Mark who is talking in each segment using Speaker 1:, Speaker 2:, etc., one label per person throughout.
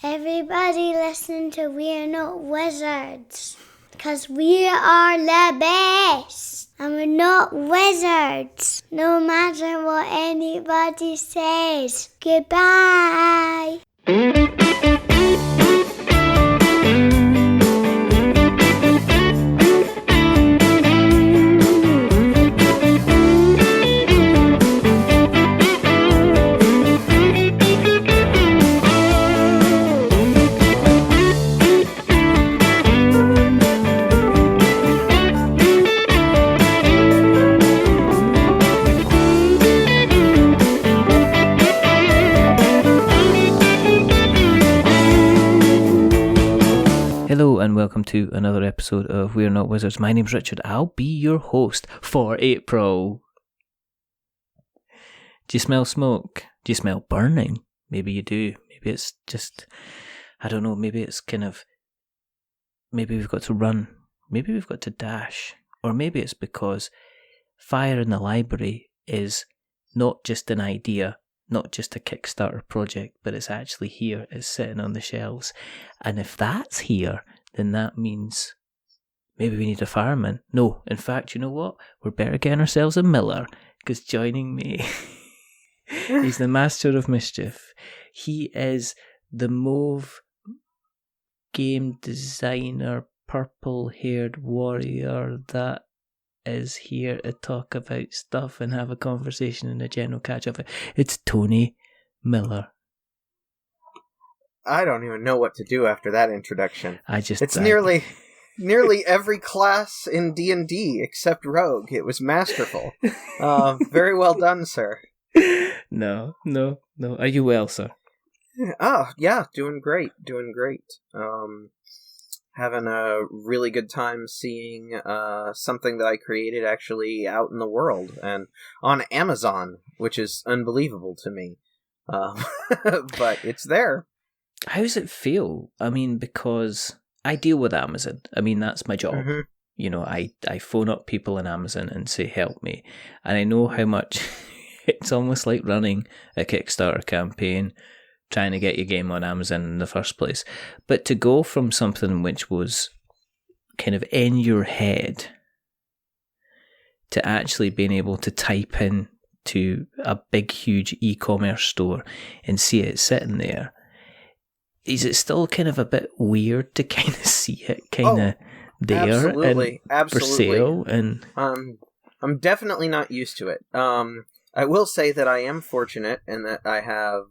Speaker 1: Everybody listen to We're Not Wizards. Because we are the best. And we're not wizards. No matter what anybody says. Goodbye.
Speaker 2: Hello and welcome to another episode of We're Not Wizards. My name's Richard. I'll be your host for April. Do you smell smoke? Do you smell burning? Maybe you do. Maybe it's just, I don't know, maybe it's kind of, maybe we've got to run. Maybe we've got to dash. Or maybe it's because Fire in the Library is not just an idea, not just a Kickstarter project, but it's actually here, it's sitting on the shelves. And if that's here, then that means maybe we need a fireman. No, in fact, you know what? We're better getting ourselves a miller, because joining me, he's the master of mischief. He is the mauve game designer, purple-haired warrior that is here to talk about stuff and have a conversation and a general catch-up. It's Tony Miller.
Speaker 3: I don't even know what to do after that introduction.
Speaker 2: It's
Speaker 3: nearly every class in D&D except Rogue. It was masterful. Very well done, sir.
Speaker 2: No. Are you well, sir?
Speaker 3: Oh, yeah, doing great. Having a really good time seeing something that I created actually out in the world and on Amazon, which is unbelievable to me. But it's there.
Speaker 2: How does it feel? I mean, because I deal with Amazon. I mean, that's my job. Mm-hmm. You know, I phone up people in Amazon and say, help me. And I know how much it's almost like running a Kickstarter campaign, trying to get your game on Amazon in the first place. But to go from something which was kind of in your head to actually being able to type in to a big, huge e-commerce store and see it sitting there, is it still kind of a bit weird to kind of see it kind of there
Speaker 3: absolutely.
Speaker 2: For sale? And
Speaker 3: I'm definitely not used to it. I will say that I am fortunate in that I have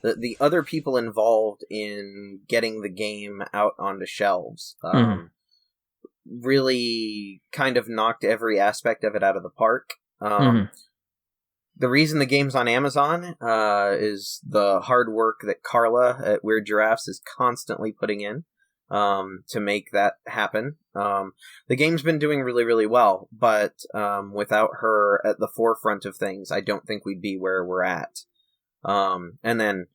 Speaker 3: the other people involved in getting the game out onto shelves really kind of knocked every aspect of it out of the park. The reason the game's on Amazon is the hard work that Carla at Weird Giraffes is constantly putting in to make that happen. The game's been doing really, really well, but without her at the forefront of things, I don't think we'd be where we're at. And then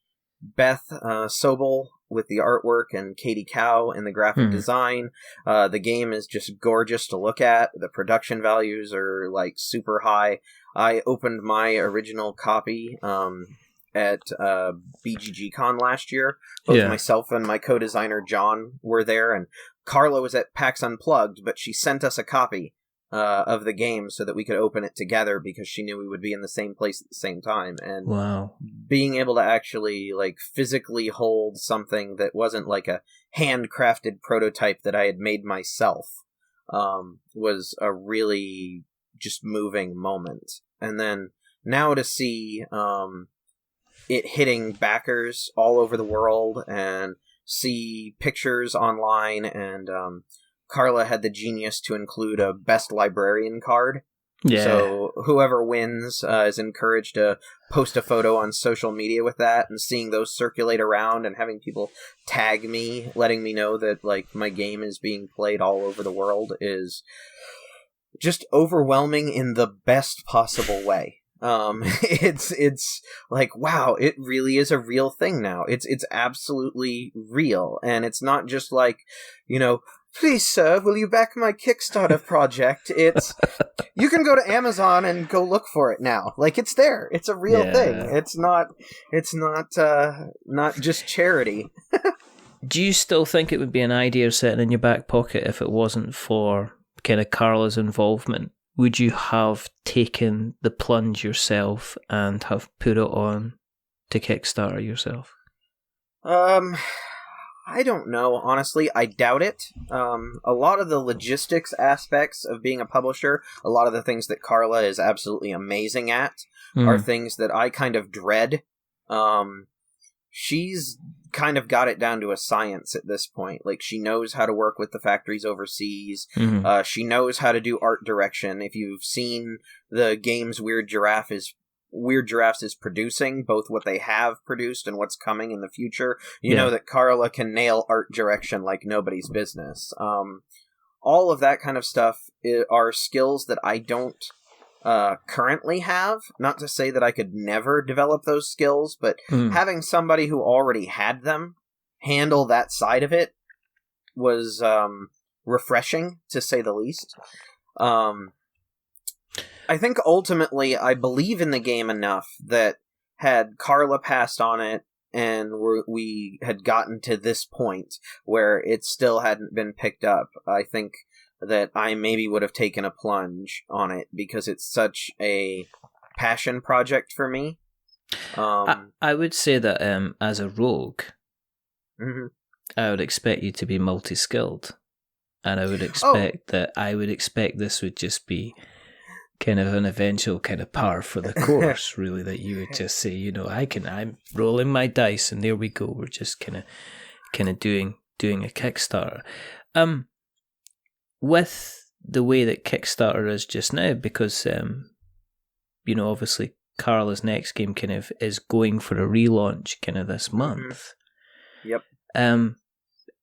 Speaker 3: Beth Sobel with the artwork and Katie Cow in the graphic design. The game is just gorgeous to look at. The production values are like super high. I opened my original copy at BGG Con last year. Both myself and my co-designer John were there, and Carla was at PAX Unplugged, but she sent us a copy of the game so that we could open it together because she knew we would be in the same place at the same time. And
Speaker 2: wow,
Speaker 3: being able to actually like physically hold something that wasn't like a handcrafted prototype that I had made myself was a really just moving moment. And then now to see it hitting backers all over the world and see pictures online, and Carla had the genius to include a best librarian card.
Speaker 2: Yeah.
Speaker 3: So whoever wins is encouraged to post a photo on social media with that, and seeing those circulate around and having people tag me, letting me know that like my game is being played all over the world is just overwhelming in the best possible way. It's like, wow, it really is a real thing now. It's absolutely real. And it's not just like, you know, please, sir, will you back my Kickstarter project? You can go to Amazon and go look for it now. Like, it's there. It's a real thing. It's not just charity.
Speaker 2: Do you still think it would be an idea sitting in your back pocket if it wasn't for kind of Carla's involvement? Would you have taken the plunge yourself and have put it on to Kickstarter yourself?
Speaker 3: I don't know, honestly. I doubt it. A lot of the logistics aspects of being a publisher, a lot of the things that Carla is absolutely amazing at, are things that I kind of dread. She's kind of got it down to a science at this point. Like, she knows how to work with the factories overseas. She knows how to do art direction. If you've seen the games Weird Giraffes is producing, both what they have produced and what's coming in the future, you know that Carla can nail art direction like nobody's business. All of that kind of stuff are skills that I don't currently have. Not to say that I could never develop those skills, but having somebody who already had them handle that side of it was refreshing, to say the least. I think ultimately I believe in the game enough that had Carla passed on it and we had gotten to this point where it still hadn't been picked up, I think that I maybe would have taken a plunge on it because it's such a passion project for me.
Speaker 2: I would say that as a rogue, I would expect you to be multi-skilled, and I would expect this would just be kind of an eventual kind of par for the course, really, that you would just say, I'm rolling my dice and there we go. We're just kind of doing a Kickstarter. With the way that Kickstarter is just now, because, obviously Carla's next game kind of is going for a relaunch kind of this month.
Speaker 3: Yep.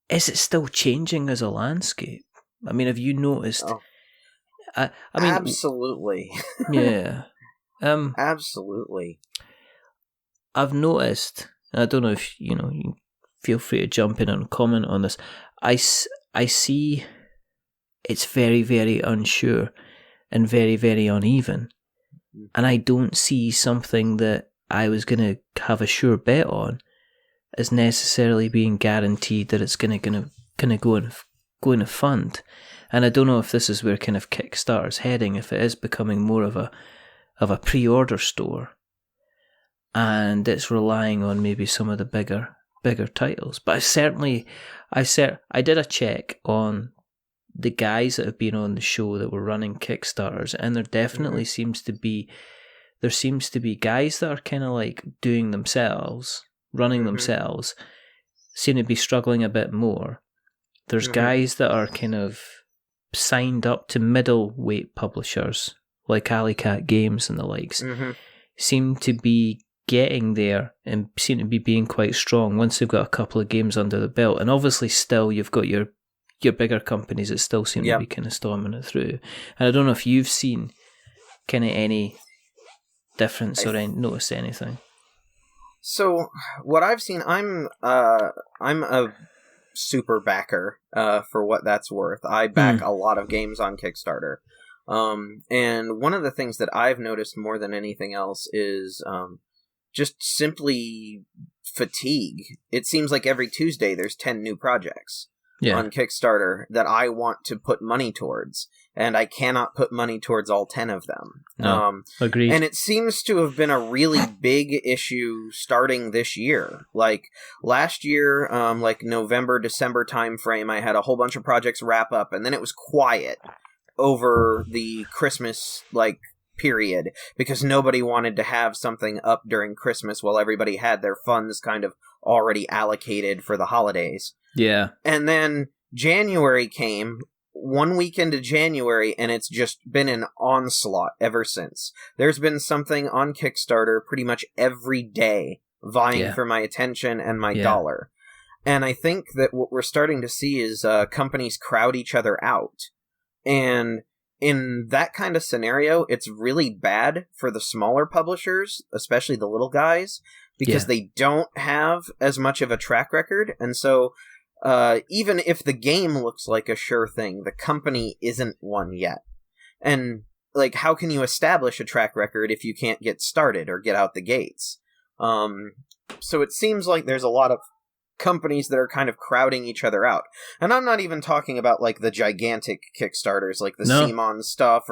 Speaker 2: Is it still changing as a landscape? I mean, have you noticed... I mean,
Speaker 3: absolutely.
Speaker 2: Yeah.
Speaker 3: Absolutely.
Speaker 2: I've noticed, and I don't know if, you feel free to jump in and comment on this. I see it's very, very unsure and very, very uneven. And I don't see something that I was going to have a sure bet on as necessarily being guaranteed that it's going to go in a fund. And I don't know if this is where kind of Kickstarter's heading, if it is becoming more of a pre-order store, and it's relying on maybe some of the bigger titles. But I did a check on the guys that have been on the show that were running Kickstarters, and there definitely seems to be guys that are kind of like doing themselves, running themselves, seem to be struggling a bit more. There's guys that are kind of signed up to middleweight publishers like Alley Cat Games and the likes, seem to be getting there and seem to be being quite strong once they've got a couple of games under the belt. And obviously still you've got your bigger companies that still seem to be kind of storming it through. And I don't know if you've seen kind of any difference or noticed anything.
Speaker 3: So what I've seen, I'm a super backer for what that's worth. I back a lot of games on Kickstarter. And one of the things that I've noticed more than anything else is just simply fatigue. It seems like every Tuesday there's 10 new projects on Kickstarter that I want to put money towards, and I cannot put money towards all 10 of them.
Speaker 2: No, agreed.
Speaker 3: And it seems to have been a really big issue starting this year. Like last year, like November, December timeframe, I had a whole bunch of projects wrap up, and then it was quiet over the Christmas period because nobody wanted to have something up during Christmas while everybody had their funds kind of already allocated for the holidays.
Speaker 2: Yeah.
Speaker 3: And then January came, 1 week into January, and it's just been an onslaught ever since. There's been something on Kickstarter pretty much every day vying for my attention and my dollar. And I think that what we're starting to see is companies crowd each other out. And in that kind of scenario, it's really bad for the smaller publishers, especially the little guys, because they don't have as much of a track record. And so even if the game looks like a sure thing, the company isn't one yet. And, like, how can you establish a track record if you can't get started or get out the gates? So it seems like there's a lot of companies that are kind of crowding each other out. And I'm not even talking about, like, the gigantic Kickstarters, like the CMON stuff,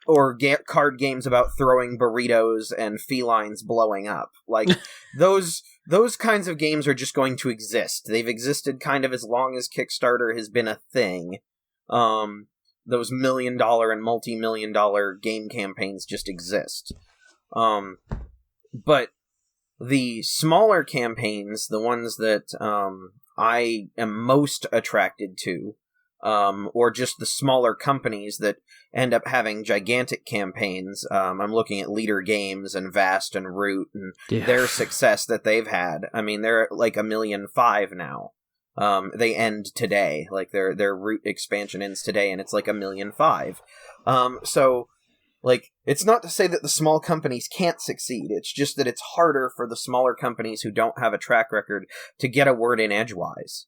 Speaker 3: or card games about throwing burritos and felines blowing up. Like, those kinds of games are just going to exist. They've existed kind of as long as Kickstarter has been a thing. Those $1 million and multi-million-dollar game campaigns just exist. But the smaller campaigns, the ones that I am most attracted to, or just the smaller companies that end up having gigantic campaigns. I'm looking at Leader Games and Vast and Root and their success that they've had. I mean, they're at like 1.5 million now. They end today. Like their Root expansion ends today, and it's like 1.5 million. So, like, it's not to say that the small companies can't succeed. It's just that it's harder for the smaller companies who don't have a track record to get a word in edgewise.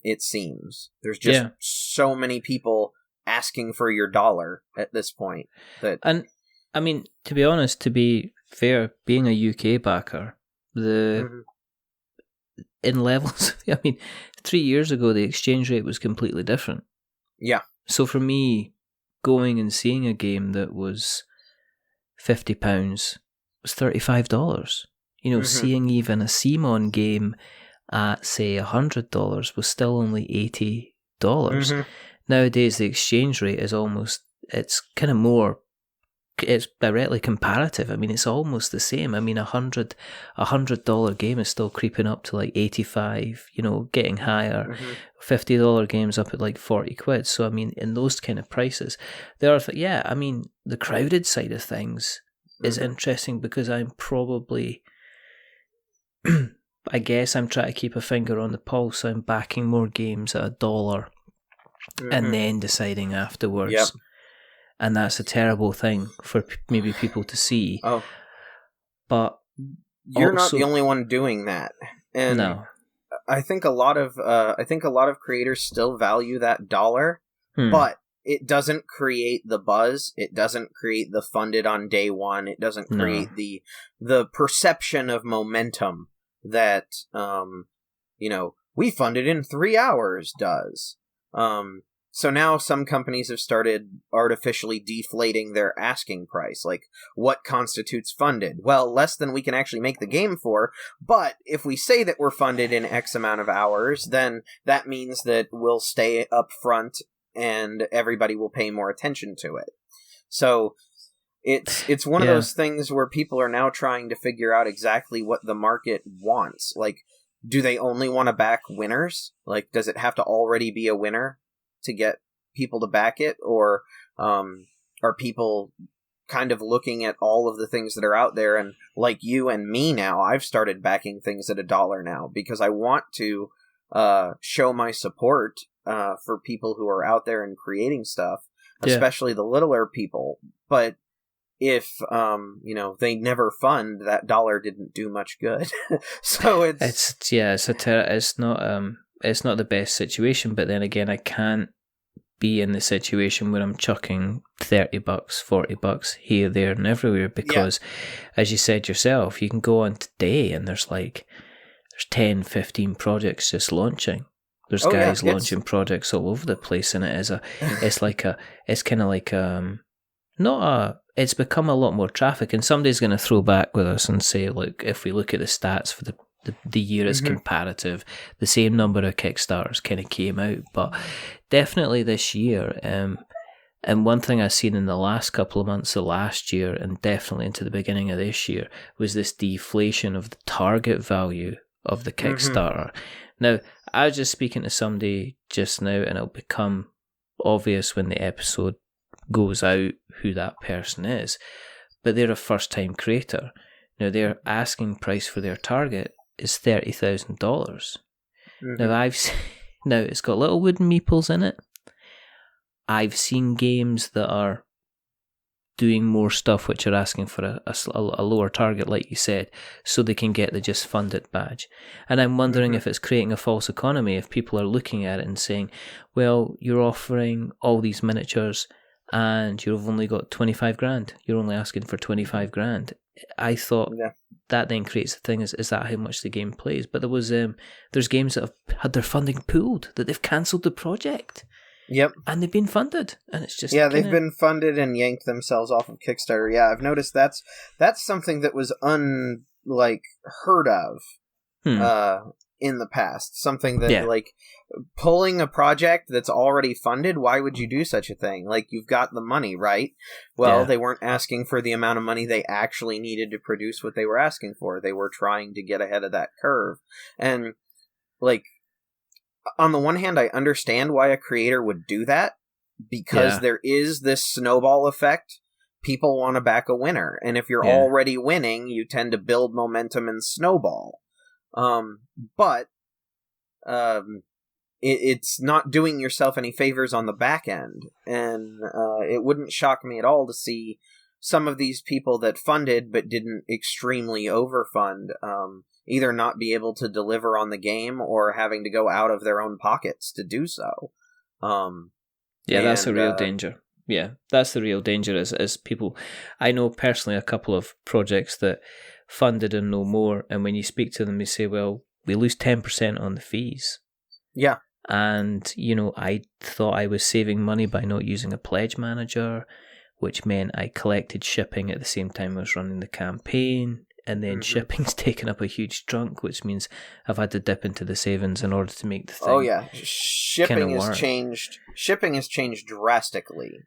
Speaker 3: It seems there's just so many people asking for your dollar at this point
Speaker 2: and I mean, to be honest, to be fair, being a UK backer, in levels, I mean, 3 years ago the exchange rate was completely different.
Speaker 3: Yeah.
Speaker 2: So for me, going and seeing a game that was £50 was $35. You know, seeing even a CMON game at, say, $100 was still only $80. Nowadays, the exchange rate is it's kind of more, it's directly comparative. I mean, it's almost the same. I mean, $100 game is still creeping up to like 85, you know, getting higher. $50 games up at like 40 quid. So, I mean, in those kind of prices, there are, I mean, the crowded side of things is interesting because I'm probably, I guess I'm trying to keep a finger on the pulse. So I'm backing more games at $1 and then deciding afterwards.
Speaker 3: Yep.
Speaker 2: And that's a terrible thing for maybe people to see.
Speaker 3: Oh,
Speaker 2: but
Speaker 3: you're
Speaker 2: also,
Speaker 3: not the only one doing that. And
Speaker 2: no.
Speaker 3: I think a lot of creators still value that dollar, but it doesn't create the buzz. It doesn't create the funded on day one. It doesn't create the perception of momentum that we funded in 3 hours does. So now some companies have started artificially deflating their asking price. Like, what constitutes funded? Well, less than we can actually make the game for, but if we say that we're funded in X amount of hours, then that means that we'll stay up front and everybody will pay more attention to it. So it's one of those things where people are now trying to figure out exactly what the market wants. Like, do they only want to back winners? Like, does it have to already be a winner to get people to back it, or are people kind of looking at all of the things that are out there? And like you and me now, I've started backing things at $1 now because I want to show my support for people who are out there and creating stuff, especially the littler people. But if they never fund, that dollar didn't do much good. So it's not the best situation, but then again, I can't be in the situation where I'm chucking $30, $40 here, there, and everywhere because, as you said yourself, you can go on today and there's 10, 15 projects just launching. There's guys launching projects all over the place, and it's become a lot more traffic, and somebody's going to throw back with us and say, look, if we look at the stats for the year is comparative, the same number of Kickstarters kind of came out, but definitely this year, and one thing I've seen in the last couple of months of last year, and definitely into the beginning of this year, was this deflation of the target value of the Kickstarter. Now, I was just speaking to somebody just now, and it'll become obvious when the episode goes out who that person is, but they're a first-time creator. Now, their asking price for their target is $30,000. Now it's got little wooden meeples in it. I've seen games that are
Speaker 2: doing more stuff which are asking for a lower target, like you said, so they can get the just funded badge. And I'm wondering if it's creating a false economy, if people are looking at it and saying, well, you're offering all these miniatures and you've only got 25 grand. You're only asking for 25 grand. I thought that then creates the thing, is that how much the game plays? But there's games that have had their funding pulled, that they've cancelled the project.
Speaker 3: Yep.
Speaker 2: And they've been funded, and it's just
Speaker 3: they've been funded and yanked themselves off of Kickstarter. Yeah, I've noticed that's something that was heard of in the past. Something that like pulling a project that's already funded. Why would you do such a thing? Like, you've got the money, right? Well, they weren't asking for the amount of money they actually needed to produce what they were asking for. They were trying to get ahead of that curve, and like. On the one hand, I understand why a creator would do that, because there is this snowball effect. People want to back a winner, and if you're already winning, you tend to build momentum and snowball. But it's not doing yourself any favors on the back end, and it wouldn't shock me at all to see some of these people that funded but didn't extremely overfund either not be able to deliver on the game or having to go out of their own pockets to do so.
Speaker 2: That's a real danger. Yeah, that's the real danger is people... I know personally a couple of projects that funded and no more, and when you speak to them, you say, well, we lose 10% on the fees.
Speaker 3: Yeah.
Speaker 2: And, I thought I was saving money by not using a pledge manager, which meant I collected shipping at the same time I was running the campaign. And then shipping's taken up a huge chunk, which means I've had to dip into the savings in order to make the thing.
Speaker 3: Oh yeah, shipping has changed. Shipping has changed drastically.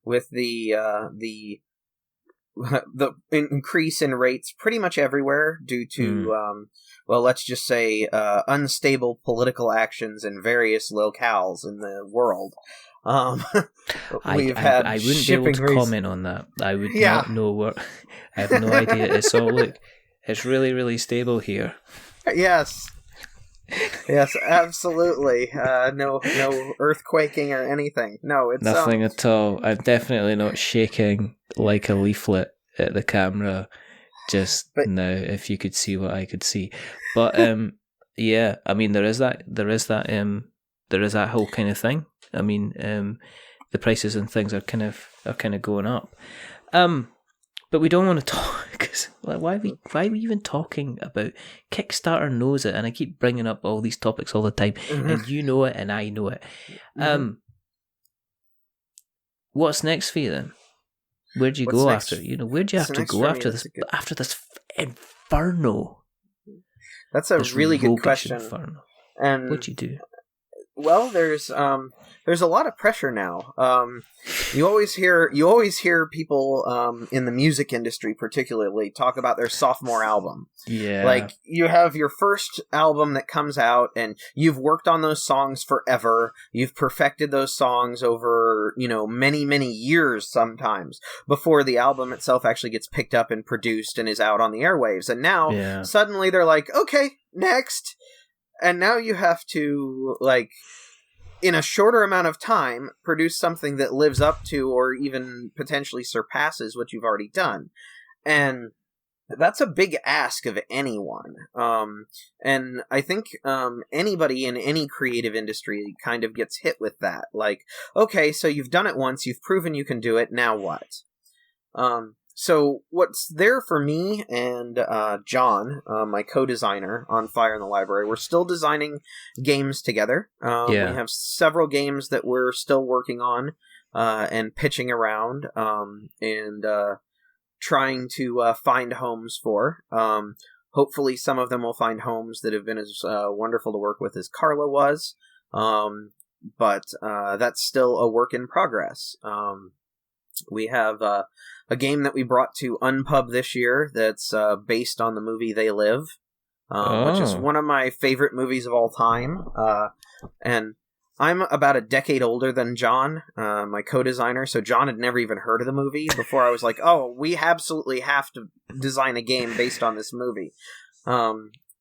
Speaker 3: With the increase in rates pretty much everywhere due to let's just say unstable political actions in various locales in the world. I
Speaker 2: wouldn't be able to comment on that. I would not know what. I have no idea. It's all it's really, really stable here.
Speaker 3: Yes, absolutely. No earthquaking or anything. No, it's
Speaker 2: nothing at all. I'm definitely not shaking like a leaflet at the camera just now. If you could see what I could see, but I mean, there is that whole kind of thing. I mean, the prices and things are kind of going up. But we don't want to talk, because why are we even talking about Kickstarter? Knows it, and I keep bringing up all these topics all the time, and you know it, and I know it. What's next for you then? Where'd you go after? Where'd you have to go after this? After this inferno.
Speaker 3: That's a really good question.
Speaker 2: Inferno.
Speaker 3: And
Speaker 2: what'd you do?
Speaker 3: Well, there's a lot of pressure now. You always hear people in the music industry particularly talk about their sophomore album.
Speaker 2: Yeah.
Speaker 3: Like, you have your first album that comes out and you've worked on those songs forever. You've perfected those songs over, many, many years sometimes before the album itself actually gets picked up and produced and is out on the airwaves. And now suddenly they're like, okay, next. And now you have to, in a shorter amount of time, produce something that lives up to or even potentially surpasses what you've already done. And that's a big ask of anyone. And I think anybody in any creative industry kind of gets hit with that. Like, okay, so you've done it once, you've proven you can do it, now what? So what's there for me and John, my co-designer on Fire in the Library, we're still designing games together. We have several games that we're still working on and pitching around and trying to find homes for. Hopefully some of them will find homes that have been as wonderful to work with as Carla was. But that's still a work in progress. We have a game that we brought to Unpub this year that's based on the movie They Live, which is one of my favorite movies of all time. And I'm about a decade older than John, my co-designer, so John had never even heard of the movie before I was like, oh, we absolutely have to design a game based on this movie.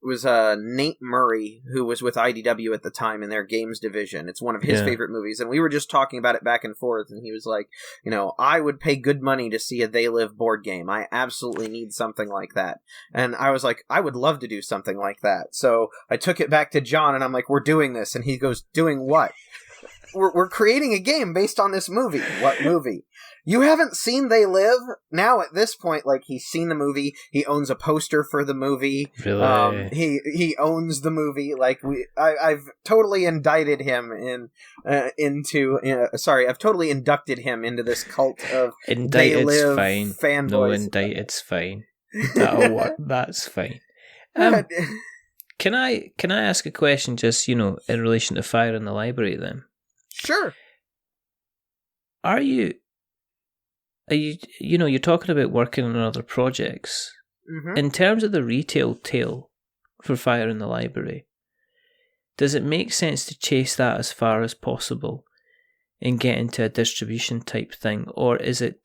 Speaker 3: was Nate Murray, who was with IDW at the time in their games division. It's one of his favorite movies, and we were just talking about it back and forth, and he was like, I would pay good money to see a They Live board game. I absolutely need something like that. And I was like, I would love to do something like that. So I took it back to John, and I'm like, we're doing this. And he goes, doing what? We're creating a game based on this movie. What movie? You haven't seen They Live? Now, at this point, he's seen the movie. He owns a poster for the movie.
Speaker 2: Really?
Speaker 3: He owns the movie. I've totally indicted him I've totally inducted him into this cult of They Live
Speaker 2: fine.
Speaker 3: fanboys.
Speaker 2: No, indicted's fine. That'll work. That's fine. Can I ask a question just, in relation to Fire in the Library then?
Speaker 3: Sure.
Speaker 2: Are you, you're talking about working on other projects.
Speaker 3: Mm-hmm.
Speaker 2: In terms of the retail tail for Fire in the Library, does it make sense to chase that as far as possible and get into a distribution type thing? Or is it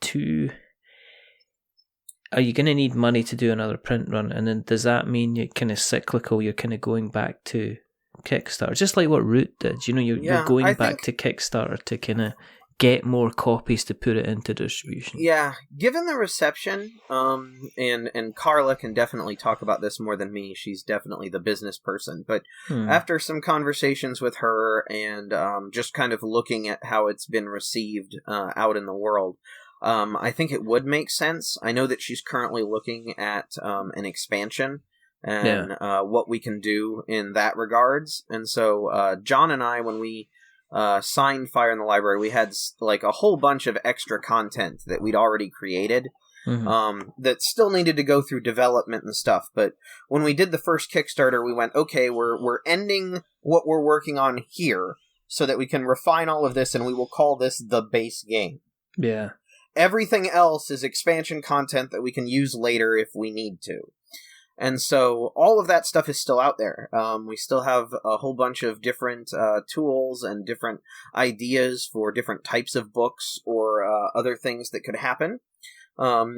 Speaker 2: are you going to need money to do another print run? And then does that mean you're kind of cyclical, you're kind of going back to Kickstarter? Just like what Root did, you're going back to Kickstarter to kind of get more copies to put it into distribution.
Speaker 3: Yeah, given the reception, and Carla can definitely talk about this more than me. She's definitely the business person. But after some conversations with her and just kind of looking at how it's been received out in the world, I think it would make sense. I know that she's currently looking at an expansion and what we can do in that regards. And so John and I, when we signed Fire in the Library, we had a whole bunch of extra content that we'd already created that still needed to go through development and stuff. But when we did the first Kickstarter, we went, okay, we're ending what we're working on here so that we can refine all of this, and we will call this the base game.
Speaker 2: Yeah.
Speaker 3: Everything else is expansion content that we can use later if we need to. And so all of that stuff is still out there. We still have a whole bunch of different tools and different ideas for different types of books or other things that could happen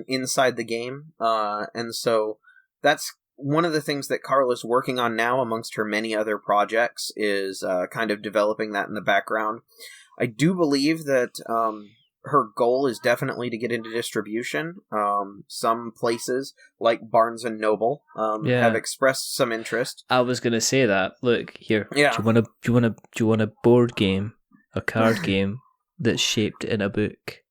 Speaker 3: inside the game. And so that's one of the things that Carla's working on now amongst her many other projects is kind of developing that in the background. I do believe that her goal is definitely to get into distribution. Some places like Barnes and Noble have expressed some interest.
Speaker 2: I was gonna say that. Look here.
Speaker 3: Yeah.
Speaker 2: Do you want a board game, a card game that's shaped in a book?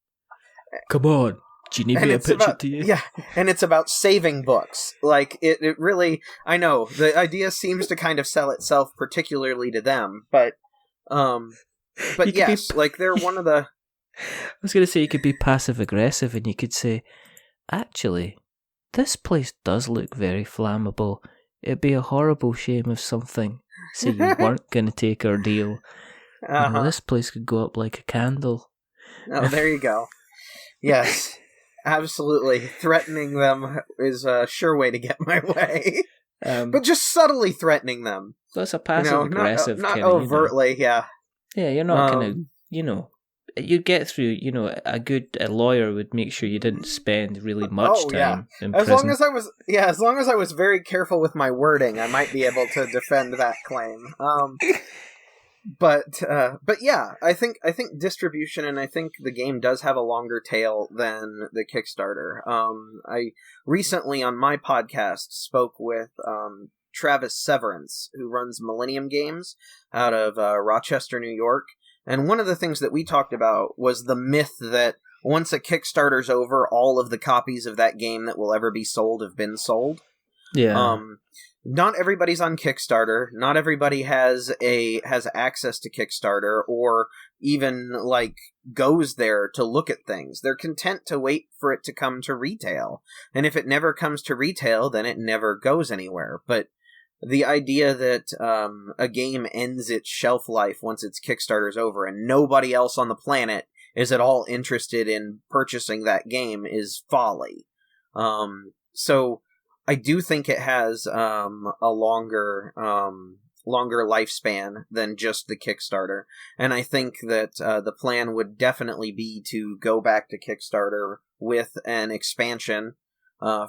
Speaker 2: Come on. Do you need me to pitch it to you?
Speaker 3: Yeah, and it's about saving books. It really. I know the idea seems to kind of sell itself, particularly to them, but yes, they're one of the.
Speaker 2: I was going to say you could be passive-aggressive and you could say, actually, this place does look very flammable. It'd be a horrible shame if something, say you weren't going to take our deal. This place could go up like a candle.
Speaker 3: Oh, there you go. Yes, absolutely. Threatening them is a sure way to get my way. But just subtly threatening them.
Speaker 2: That's a passive-aggressive
Speaker 3: not overtly, yeah.
Speaker 2: Yeah, you're not going to, you'd get through, a lawyer would make sure you didn't spend really much time in prison.
Speaker 3: As long as I was very careful with my wording, I might be able to defend that claim. But yeah, I think distribution, and I think the game does have a longer tail than the Kickstarter. I recently on my podcast spoke with Travis Severance, who runs Millennium Games out of Rochester, New York. And one of the things that we talked about was the myth that once a Kickstarter's over, all of the copies of that game that will ever be sold have been sold.
Speaker 2: Yeah.
Speaker 3: Not everybody's on Kickstarter. Not everybody has access to Kickstarter or even goes there to look at things. They're content to wait for it to come to retail. And if it never comes to retail, then it never goes anywhere. But the idea that a game ends its shelf life once its Kickstarter's over and nobody else on the planet is at all interested in purchasing that game is folly. So I do think it has a longer lifespan than just the Kickstarter. And I think that the plan would definitely be to go back to Kickstarter with an expansion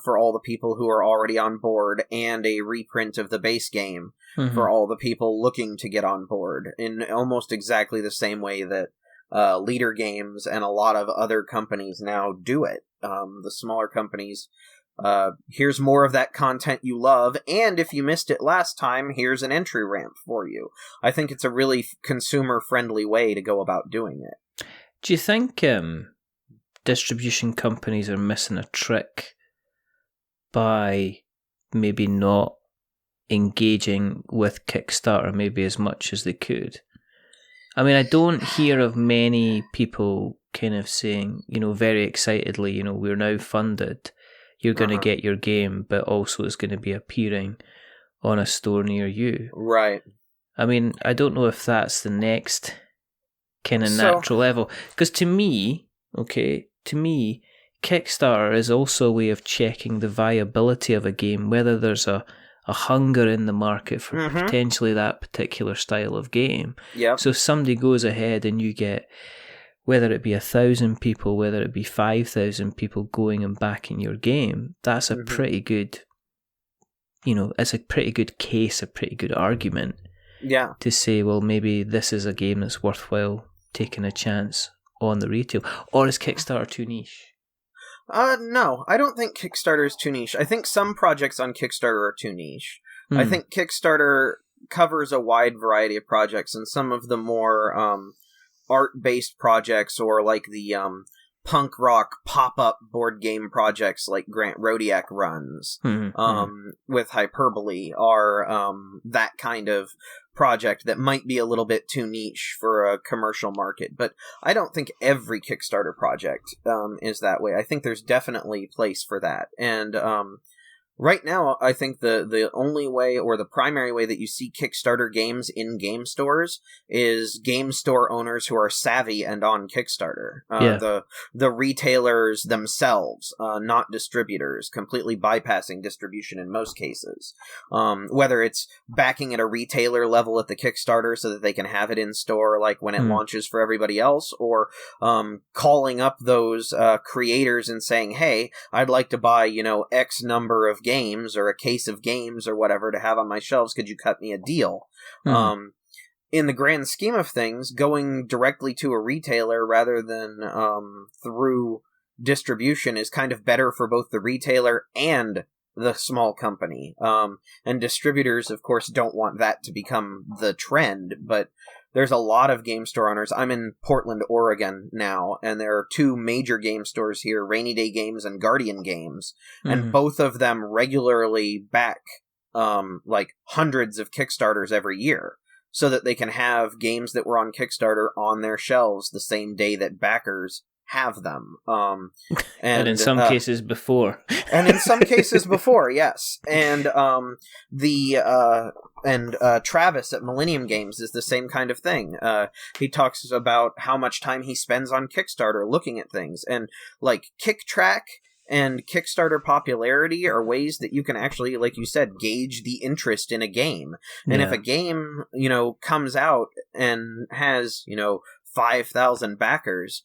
Speaker 3: for all the people who are already on board, and a reprint of the base game for all the people looking to get on board, in almost exactly the same way that Leader Games and a lot of other companies now do it. The smaller companies, here's more of that content you love, and if you missed it last time, here's an entry ramp for you. I think it's a really consumer-friendly way to go about doing it.
Speaker 2: Do you think distribution companies are missing a trick by maybe not engaging with Kickstarter maybe as much as they could? I mean, I don't hear of many people kind of saying, very excitedly, we're now funded, you're going to get your game, but also it's going to be appearing on a store near you.
Speaker 3: Right.
Speaker 2: I mean, I don't know if that's the next kind of natural level. Because to me, Kickstarter is also a way of checking the viability of a game, whether there's a hunger in the market for potentially that particular style of game.
Speaker 3: Yep.
Speaker 2: So if somebody goes ahead and you get, whether it be 1,000 people, whether it be 5,000 people going and backing your game, that's a pretty good, it's a pretty good case, a pretty good argument.
Speaker 3: Yeah.
Speaker 2: To say, well, maybe this is a game that's worthwhile taking a chance on the retail. Or is Kickstarter too niche?
Speaker 3: No, I don't think Kickstarter is too niche. I think some projects on Kickstarter are too niche. I think Kickstarter covers a wide variety of projects, and some of the more art-based projects, or like the punk rock pop-up board game projects like Grant Rodiak runs with Hyperbole, are that kind of project that might be a little bit too niche for a commercial market. But I don't think every Kickstarter project is that way. I think there's definitely place for that. And right now, I think the only way, or the primary way, that you see Kickstarter games in game stores is game store owners who are savvy and on Kickstarter. The retailers themselves, not distributors, completely bypassing distribution in most cases. Whether it's backing at a retailer level at the Kickstarter so that they can have it in store, like when it launches for everybody else, or calling up those creators and saying, hey, I'd like to buy, X number of games, or a case of games, or whatever, to have on my shelves. Could you cut me a deal? In the grand scheme of things, going directly to a retailer rather than through distribution is kind of better for both the retailer and the small company. And distributors, of course, don't want that to become the trend, but there's a lot of game store owners. I'm in Portland, Oregon now, and there are 2 major game stores here, Rainy Day Games and Guardian Games, and both of them regularly back like hundreds of Kickstarters every year, so that they can have games that were on Kickstarter on their shelves the same day that backers have them.
Speaker 2: And in some cases before.
Speaker 3: And in some cases before, yes. And Travis at Millennium Games is the same kind of thing. He talks about how much time he spends on Kickstarter looking at things. And like KickTrack and Kickstarter popularity are ways that you can actually, like you said, gauge the interest in a game. And if a game, comes out and has, 5,000 backers,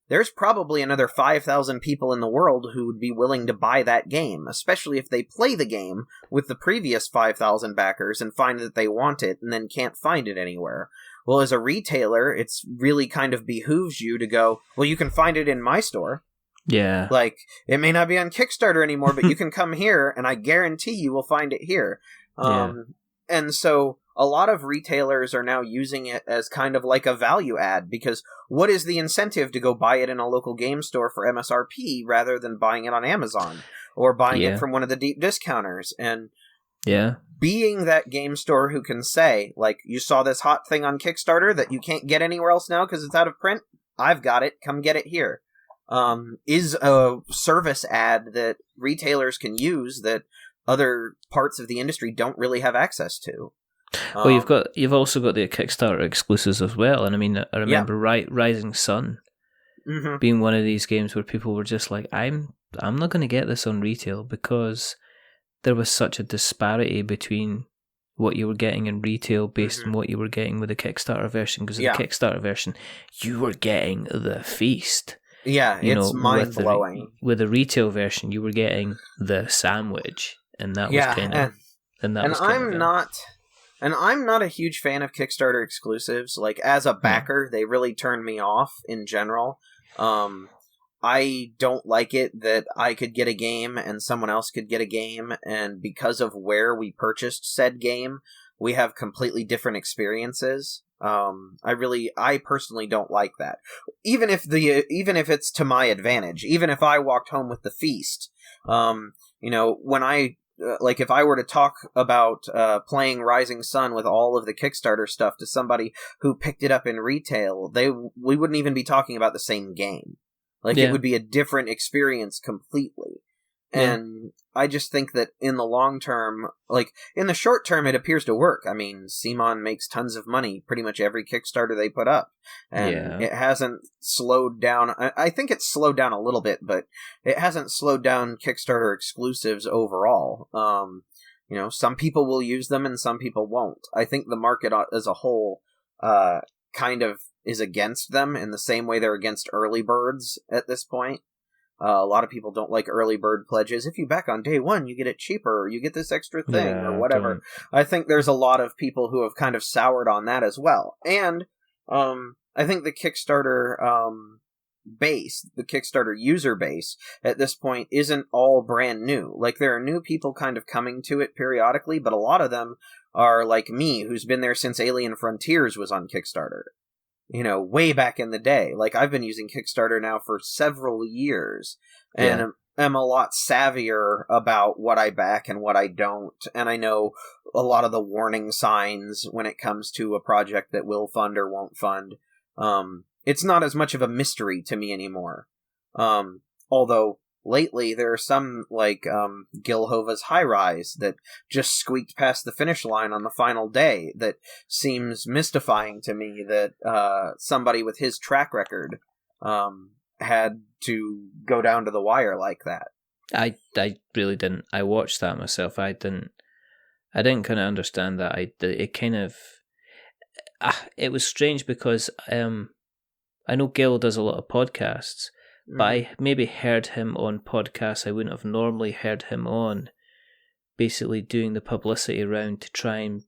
Speaker 3: there's probably another 5,000 people in the world who would be willing to buy that game, especially if they play the game with the previous 5,000 backers and find that they want it and then can't find it anywhere. Well, as a retailer, it's really kind of behooves you to go, well, you can find it in my store.
Speaker 2: Yeah.
Speaker 3: Like, it may not be on Kickstarter anymore, but you can come here, and I guarantee you will find it here. And so a lot of retailers are now using it as kind of like a value add, because what is the incentive to go buy it in a local game store for MSRP rather than buying it on Amazon or buying it from one of the deep discounters? And being that game store who can say, like, you saw this hot thing on Kickstarter that you can't get anywhere else now because it's out of print? I've got it. Come get it here. Is a service ad that retailers can use that other parts of the industry don't really have access to.
Speaker 2: Well, you've also got the Kickstarter exclusives as well, and I mean, I remember Rising Sun being one of these games where people were just like, I'm not going to get this on retail because there was such a disparity between what you were getting in retail based on what you were getting with the Kickstarter version. Because in the Kickstarter version, you were getting the feast.
Speaker 3: Yeah, it's mind-blowing.
Speaker 2: With the retail version, you were getting the sandwich, and that was kind of... And
Speaker 3: I'm not a huge fan of Kickstarter exclusives. Like, as a backer, they really turn me off in general. I don't like it that I could get a game and someone else could get a game, and because of where we purchased said game, we have completely different experiences. I personally don't like that. Even if it's to my advantage, even if I walked home with the feast, when I if I were to talk about playing Rising Sun with all of the Kickstarter stuff to somebody who picked it up in retail, we wouldn't even be talking about the same game. It would be a different experience completely.
Speaker 2: Yeah.
Speaker 3: And I just think that in the long term, in the short term, it appears to work. I mean, CMON makes tons of money pretty much every Kickstarter they put up. And it hasn't slowed down. I think it's slowed down a little bit, but it hasn't slowed down Kickstarter exclusives overall. Some people will use them and some people won't. I think the market as a whole kind of is against them in the same way they're against early birds at this point. A lot of people don't like early bird pledges. If you back on day one, you get it cheaper, or you get this extra thing, or whatever. I think there's a lot of people who have kind of soured on that as well. And I think the Kickstarter the Kickstarter user base at this point isn't all brand new. There are new people kind of coming to it periodically, but a lot of them are like me, who's been there since Alien Frontiers was on Kickstarter. Way back in the day. I've been using Kickstarter now for several years, and am a lot savvier about what I back and what I don't, and I know a lot of the warning signs when it comes to a project that will fund or won't fund. It's not as much of a mystery to me anymore. Although, lately, there are some, Gilhova's High Rise that just squeaked past the finish line on the final day that seems mystifying to me that somebody with his track record had to go down to the wire like that.
Speaker 2: I really didn't. I watched that myself. I didn't kind of understand that. It kind of... it was strange because I know Gil does a lot of podcasts, but I maybe heard him on podcasts I wouldn't have normally heard him on, basically doing the publicity around to try and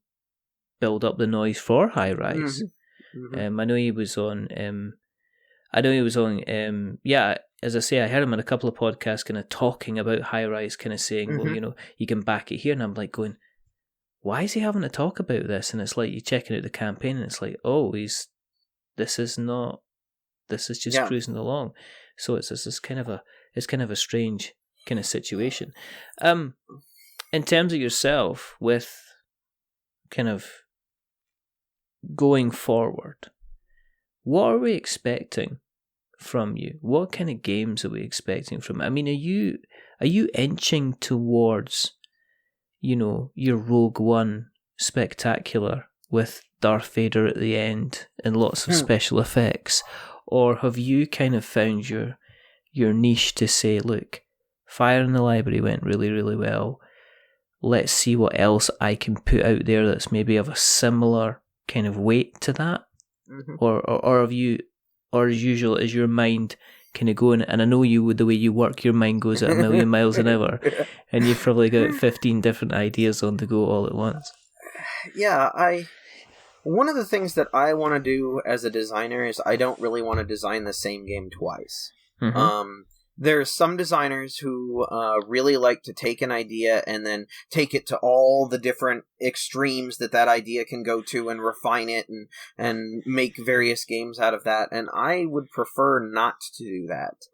Speaker 2: build up the noise for High Rise. I know he was on... as I say, I heard him on a couple of podcasts kind of talking about High Rise, kind of saying, well, you can back it here, and I'm going, why is he having to talk about this? And it's you're checking out the campaign, and it's this is just cruising along. So it's kind of a strange kind of situation. In terms of yourself, with kind of going forward, what are we expecting from you? What kind of games are we expecting from? I mean, are you inching towards, your Rogue One spectacular with Darth Vader at the end and lots of special effects? Or have you kind of found your niche to say, look, Fire in the Library went really, really well. Let's see what else I can put out there that's maybe of a similar kind of weight to that? Or have you, or as usual, is your mind kind of going, and I know you, with the way you work, your mind goes at 1,000,000 miles an hour, and you've probably got 15 different ideas on the go all at once.
Speaker 3: Yeah, one of the things that I want to do as a designer is I don't really want to design the same game twice. There's some designers who really like to take an idea and then take it to all the different extremes that idea can go to and refine it and make various games out of that. And I would prefer not to do that.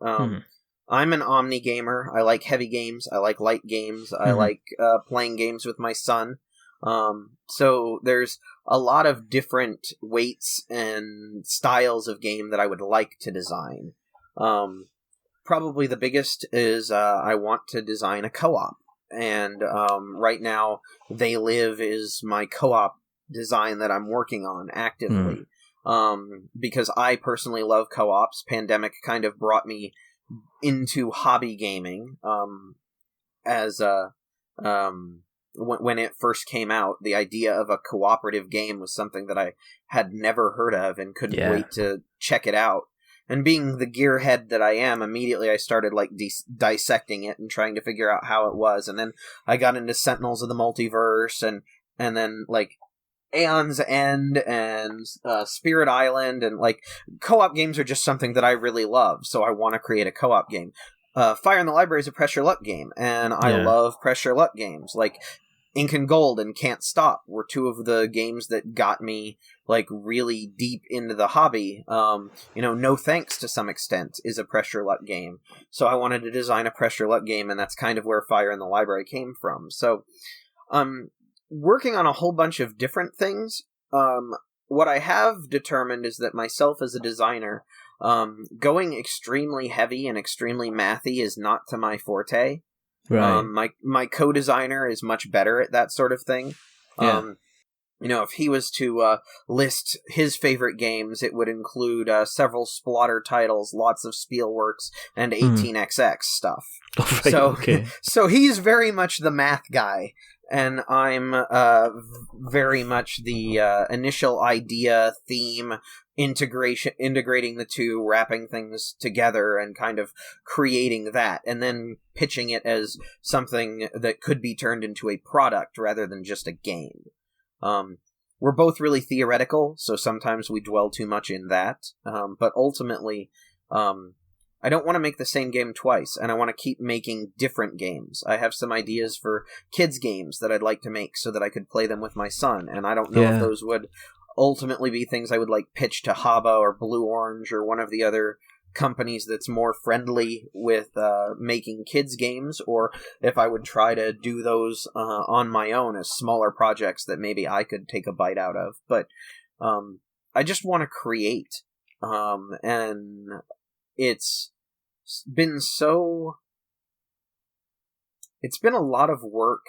Speaker 3: I'm an omni gamer. I like heavy games. I like light games. I like playing games with my son. So there's a lot of different weights and styles of game that I would like to design. Probably the biggest is I want to design a co-op. And right now, They Live is my co-op design that I'm working on actively. Because I personally love co-ops. Pandemic kind of brought me into hobby gaming when it first came out. The idea of a cooperative game was something that I had never heard of and couldn't wait to check it out. And being the gearhead that I am, immediately I started like dissecting it and trying to figure out how it was. And then I got into Sentinels of the Multiverse, and then like Aeon's End and Spirit Island, and like co-op games are just something that I really love. So I want to create a co-op game. Fire in the Library is a press your luck game, and I love press your luck games. Like Ink and Gold and Can't Stop were two of the games that got me like really deep into the hobby. No Thanks to some extent is a press your luck game. So I wanted to design a press your luck game, and that's kind of where Fire in the Library came from. So working on a whole bunch of different things. What I have determined is that myself as a designer, going extremely heavy and extremely mathy is not to my forte.
Speaker 2: Right.
Speaker 3: My co-designer is much better at that sort of thing.
Speaker 2: Yeah.
Speaker 3: If he was to list his favorite games, it would include several Splotter titles, lots of Spielworks, and 18xx stuff.
Speaker 2: Oh, right, okay.
Speaker 3: So he's very much the math guy, and I'm very much the initial idea, theme, integrating the two, wrapping things together, and kind of creating that, and then pitching it as something that could be turned into a product rather than just a game. We're both really theoretical, so sometimes we dwell too much in that, but ultimately, I don't want to make the same game twice, and I want to keep making different games. I have some ideas for kids' games that I'd like to make so that I could play them with my son, and I don't know if those would ultimately be things I would like pitch to Haba or Blue Orange or one of the other companies that's more friendly with making kids games, or if I would try to do those on my own as smaller projects that maybe I could take a bite out of. But I just want to create, and it's been a lot of work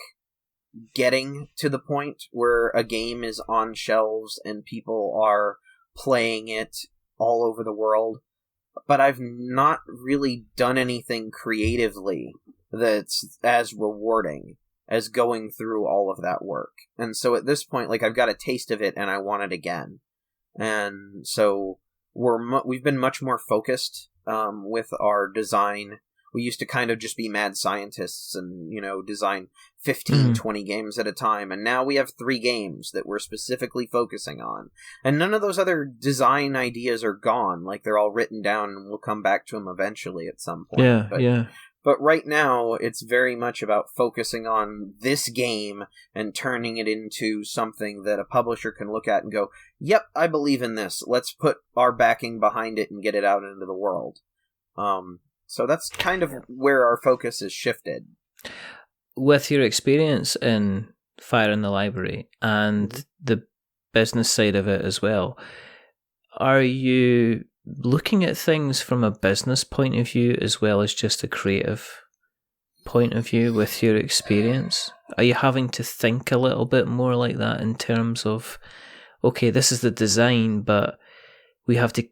Speaker 3: getting to the point where a game is on shelves and people are playing it all over the world. But I've not really done anything creatively that's as rewarding as going through all of that work. And so at this point, like, I've got a taste of it and I want it again. And so we've been much more focused with our design. We used to kind of just be mad scientists and, design 15, 20 games at a time. And now we have 3 games that we're specifically focusing on. And none of those other design ideas are gone. Like, they're all written down and we'll come back to them eventually at some point. But right now, it's very much about focusing on this game and turning it into something that a publisher can look at and go, yep, I believe in this. Let's put our backing behind it and get it out into the world. So that's kind of where our focus is shifted.
Speaker 2: With your experience in Fire in the Library and the business side of it as well, are you looking at things from a business point of view as well as just a creative point of view with your experience? Are you having to think a little bit more like that in terms of, okay, this is the design, but we have to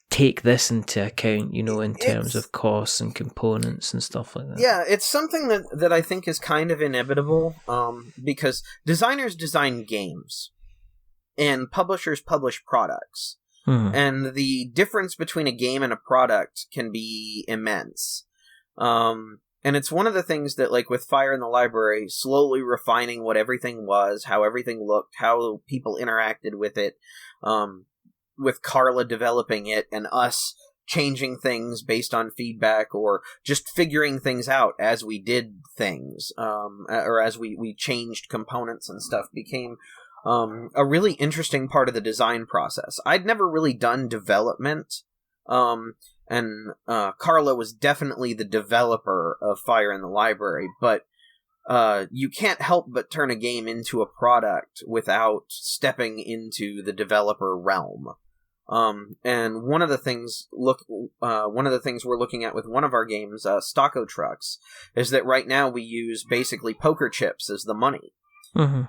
Speaker 2: take this into account, in terms of costs and components and stuff like that?
Speaker 3: Yeah, it's something that I think is kind of inevitable, because designers design games and publishers publish products. And the difference between a game and a product can be immense. And it's one of the things that, like, with Fire in the Library, slowly refining what everything was, how everything looked, how people interacted with it, with Carla developing it and us changing things based on feedback or just figuring things out as we did things, or as we changed components and stuff, became a really interesting part of the design process. I'd never really done development, and Carla was definitely the developer of Fire in the Library, but you can't help but turn a game into a product without stepping into the developer realm. And one of the things we're looking at with one of our games, Stocko Trucks, is that right now we use basically poker chips as the money.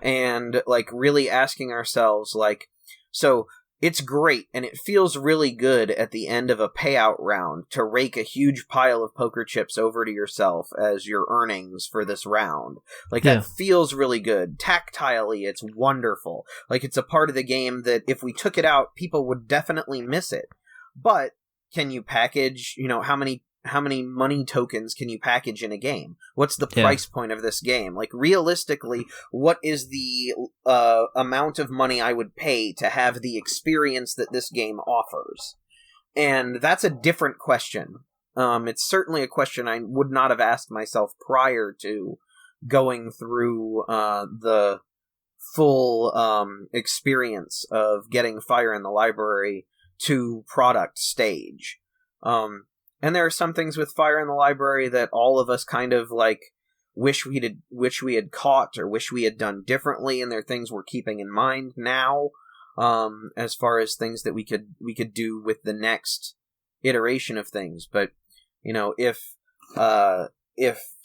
Speaker 3: And, like, really asking ourselves, like, so it's great and it feels really good at the end of a payout round to rake a huge pile of poker chips over to yourself as your earnings for this round. Like, that feels really good. Tactilely, it's wonderful. Like, it's a part of the game that if we took it out, people would definitely miss it. But can you package, how many money tokens can you package in a game? What's the price point of this game? Like, realistically, what is the amount of money I would pay to have the experience that this game offers? And that's a different question. It's certainly a question I would not have asked myself prior to going through the full experience of getting Fire in the Library to product stage. And there are some things with Fire in the Library that all of us kind of like wish we had caught or wish we had done differently, and there are things we're keeping in mind now, as far as things that we could do with the next iteration of things. But if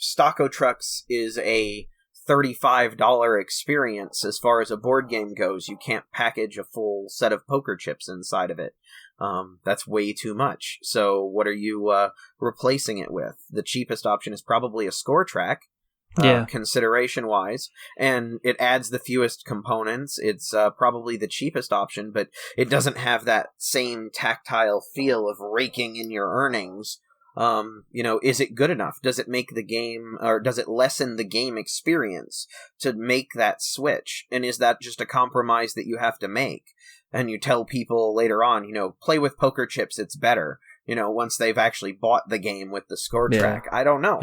Speaker 3: Stocko Trucks is a $35 experience as far as a board game goes, you can't package a full set of poker chips inside of it. That's way too much. So what are you replacing it with? The cheapest option is probably a score track, consideration-wise, and it adds the fewest components. It's probably the cheapest option, but it doesn't have that same tactile feel of raking in your earnings. Is it good enough? Does it make the game, or does it lessen the game experience to make that switch? And is that just a compromise that you have to make? And you tell people later on, play with poker chips, it's better, once they've actually bought the game with the score track. I don't know,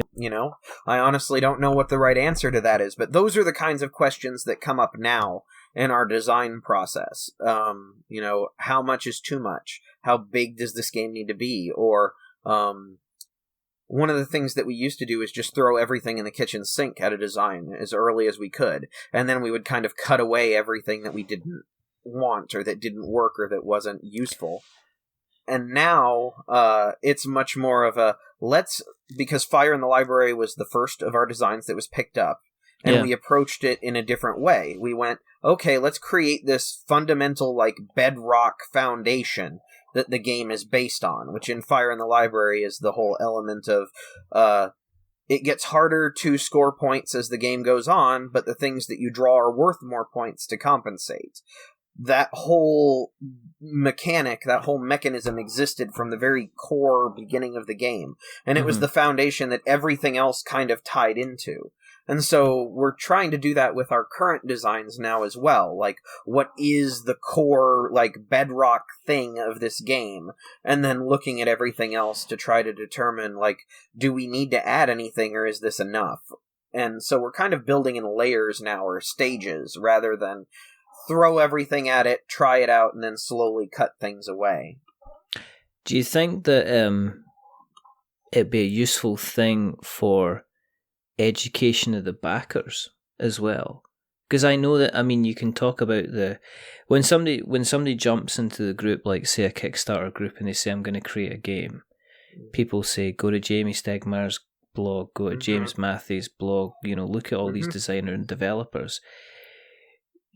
Speaker 3: I honestly don't know what the right answer to that is, but those are the kinds of questions that come up now in our design process. How much is too much? How big does this game need to be? Or, one of the things that we used to do is just throw everything in the kitchen sink at a design as early as we could, and then we would kind of cut away everything that we didn't want or that didn't work or that wasn't useful. And now it's much more of a because Fire in the Library was the first of our designs that was picked up, and we approached it in a different way. We went, okay, let's create this fundamental, like, bedrock foundation that the game is based on, which in Fire in the Library is the whole element of it gets harder to score points as the game goes on, but the things that you draw are worth more points to compensate. That whole mechanic, that whole mechanism existed from the very core beginning of the game, and it was the foundation that everything else kind of tied into. And so we're trying to do that with our current designs now as well. Like, what is the core, like, bedrock thing of this game? And then looking at everything else to try to determine, like, do we need to add anything, or is this enough? And so we're kind of building in layers now, or stages, rather than throw everything at it, try it out, and then slowly cut things away.
Speaker 2: Do you think that it'd be a useful thing for education of the backers as well? Because I know that, you can talk about when somebody jumps into the group, like say a Kickstarter group, and they say, I'm going to create a game, people say, go to Jamie Stegmaier's blog, go to James Matthey's blog, look at all these designers and developers.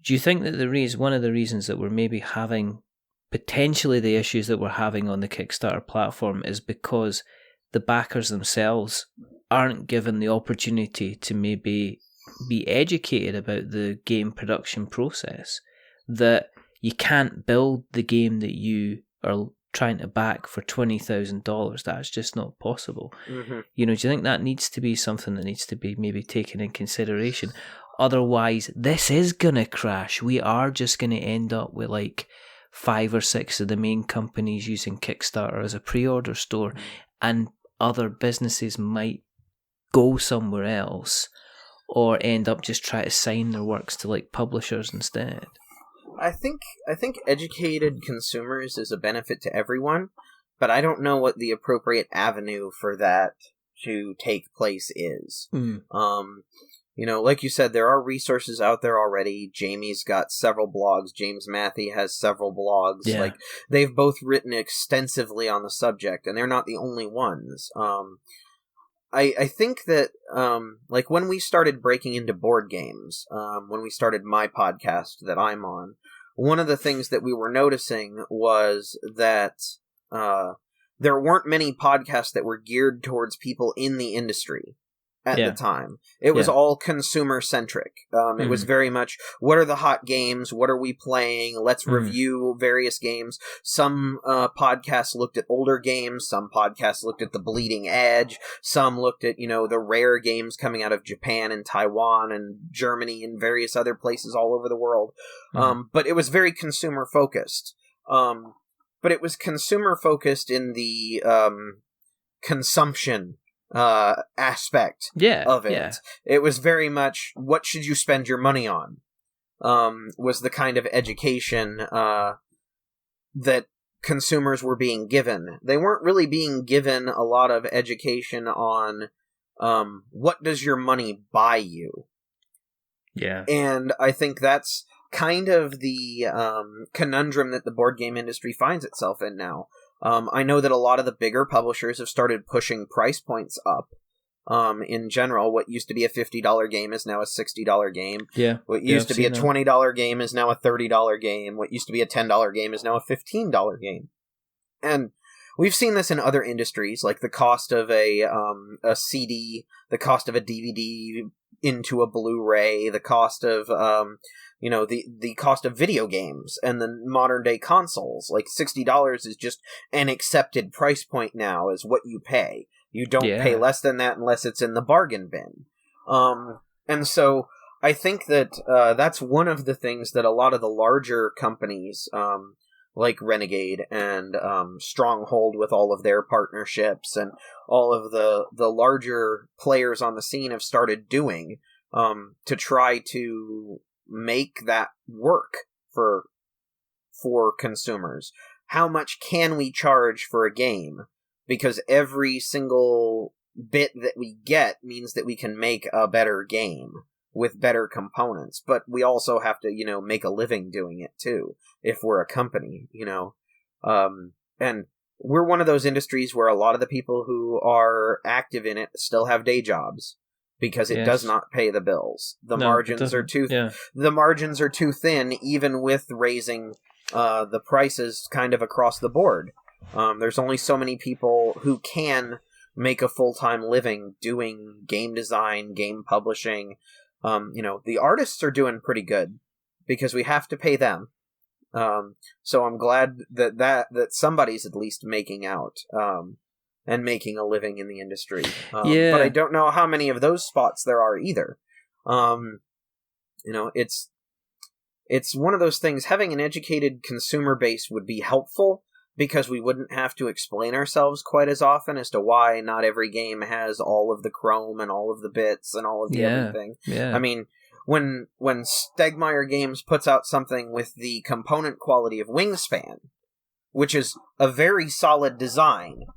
Speaker 2: Do you think that one of the reasons that we're maybe having potentially the issues that we're having on the Kickstarter platform is because the backers themselves aren't given the opportunity to maybe be educated about the game production process? That you can't build the game that you are trying to back for $20,000. That's just not possible. Do you think that needs to be something that needs to be maybe taken in consideration? Otherwise, this is going to crash. We are just going to end up with like 5 or 6 of the main companies using Kickstarter as a pre-order store, and other businesses might go somewhere else or end up just trying to sign their works to like publishers instead.
Speaker 3: I think educated consumers is a benefit to everyone, but I don't know what the appropriate avenue for that to take place is. Like you said, there are resources out there already. Jamie's got several blogs. James Matthey has several blogs.
Speaker 2: Yeah.
Speaker 3: Like, they've both written extensively on the subject, and they're not the only ones. I think that, like, when we started breaking into board games, when we started my podcast that I'm on, one of the things that we were noticing was that there weren't many podcasts that were geared towards people in the industry. at the time. It was all consumer centric. It was very much, what are the hot games? What are we playing? Let's review various games. Some podcasts looked at older games. Some podcasts looked at the bleeding edge. Some looked at, the rare games coming out of Japan and Taiwan and Germany and various other places all over the world. But it was very consumer focused. But it was consumer focused in the consumption aspect of it. Yeah. It was very much, what should you spend your money on? Was the kind of education that consumers were being given. They weren't really being given a lot of education on what does your money buy you?
Speaker 2: Yeah.
Speaker 3: And I think that's kind of the conundrum that the board game industry finds itself in now. I know that a lot of the bigger publishers have started pushing price points up. In general, what used to be a $50 game is now a $60 game.
Speaker 2: Yeah.
Speaker 3: What used to be a $20 game is now a $30 game. What used to be a $10 game is now a $15 game. And we've seen this in other industries, like the cost of a CD, the cost of a DVD into a Blu-ray, the cost of the cost of video games and the modern day consoles. Like $60 is just an accepted price point now, is what you pay. You don't pay less than that unless it's in the bargain bin. And so I think that that's one of the things that a lot of the larger companies, like Renegade and Stronghold with all of their partnerships and all of the larger players on the scene have started doing to try to make that work for consumers. How much can we charge for a game? Because every single bit that we get means that we can make a better game with better components. But we also have to, make a living doing it too, if we're a company, and we're one of those industries where a lot of the people who are active in it still have day jobs. Because it does not pay the bills. The margins are too thin, even with raising the prices kind of across the board. There's only so many people who can make a full-time living doing game design, game publishing. The artists are doing pretty good because we have to pay them. So I'm glad that somebody's at least making out. And making a living in the industry. But I don't know how many of those spots there are either. It's one of those things. Having an educated consumer base would be helpful because we wouldn't have to explain ourselves quite as often as to why not every game has all of the chrome and all of the bits and all of the everything.
Speaker 2: Yeah.
Speaker 3: I mean, when Stegmaier Games puts out something with the component quality of Wingspan, which is a very solid design,